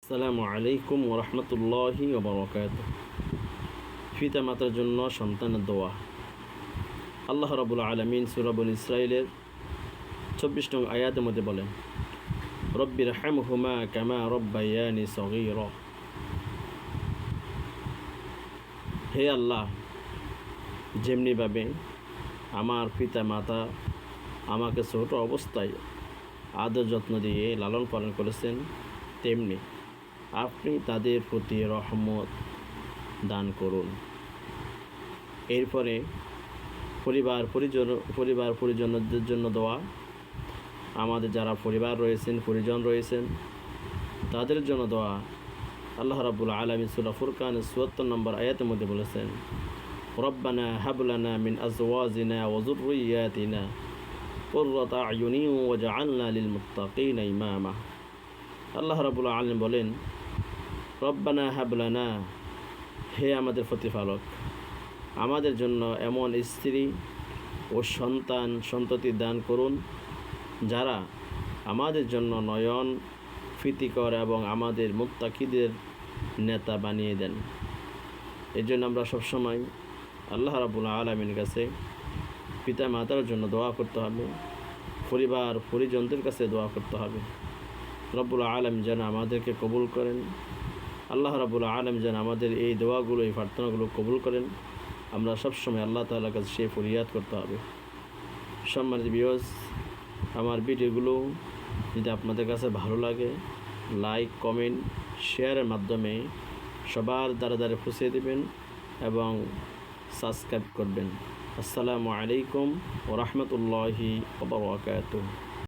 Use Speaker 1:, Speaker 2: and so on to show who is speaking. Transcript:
Speaker 1: আসসালামু আলাইকুম ওরহমতুল্লাহি ওবরাকাতুহু। পিতা মাতার জন্য সন্তানের দোয়া। আল্লাহ রাব্বুল আলামিন সূরা বনী ইসরাঈলের ২৪ নং আয়াতের মধ্যে বলেন, রব্বিরহামহুমা কামা রব্বায়ানি সগীরা। হে আল্লাহ, যেমনিভাবে আমার পিতা মাতা আমাকে ছোট অবস্থায় আদর যত্ন দিয়ে লালন পালন করেছেন, তেমনি আপনি তাদের প্রতি রহমত দান করুন। এরপরে পরিবার পরিজনদের জন্য দোয়া। আমাদের যারা পরিজন রয়েছেন তাদের জন্য দোয়া। আল্লাহ রাব্বুল আলামিন সূরা ফুরকানের ৭৪ নম্বর আয়াতের মধ্যে বলেছেন, রব্বানা হাব লানা মিন আজওয়াজিনা ওয়া যুররিয়াতিনা কুররাতা আয়ুনিন ওয়াজআলনা লিল মুত্তাকিনা ইমামা। আল্লাহ রাব্বুল আলামিন বলেন, রব্বানা হাব লানা, হে আমাদের প্রতিপালক, আমাদের জন্য এমন স্ত্রী ও সন্ততি দান করুন যারা আমাদের জন্য নয়ন প্রীতিকর এবং আমাদের মুত্তাকিদের নেতা বানিয়ে দেন। এই জন্য আমরা সবসময় আল্লাহ রাব্বুল আলামিনের কাছে পিতা মাতার জন্য দোয়া করতে হবে, পরিজনদের কাছে দোয়া করতে হবে। রব্বুল আলামিন যেন আমাদেরকে কবুল করেন। আল্লাহ রাব্বুল আলামিন যেন আমাদের এই দোয়াগুলো, এই প্রার্থনাগুলো কবুল করেন। আমরা সবসময় আল্লাহ তাআলার কাছে সে ফরিয়াদ করতে হবে। সম্মানিত ভিউয়ার্স, আমার ভিডিওগুলো যদি আপনাদের কাছে ভালো লাগে, লাইক, কমেন্ট, শেয়ারের মাধ্যমে সবার দ্বারা পৌঁছে দেবেন এবং সাবস্ক্রাইব করবেন। আসসালামু আলাইকুম ওয়া রাহমাতুল্লাহি ওয়া বারাকাতুহু।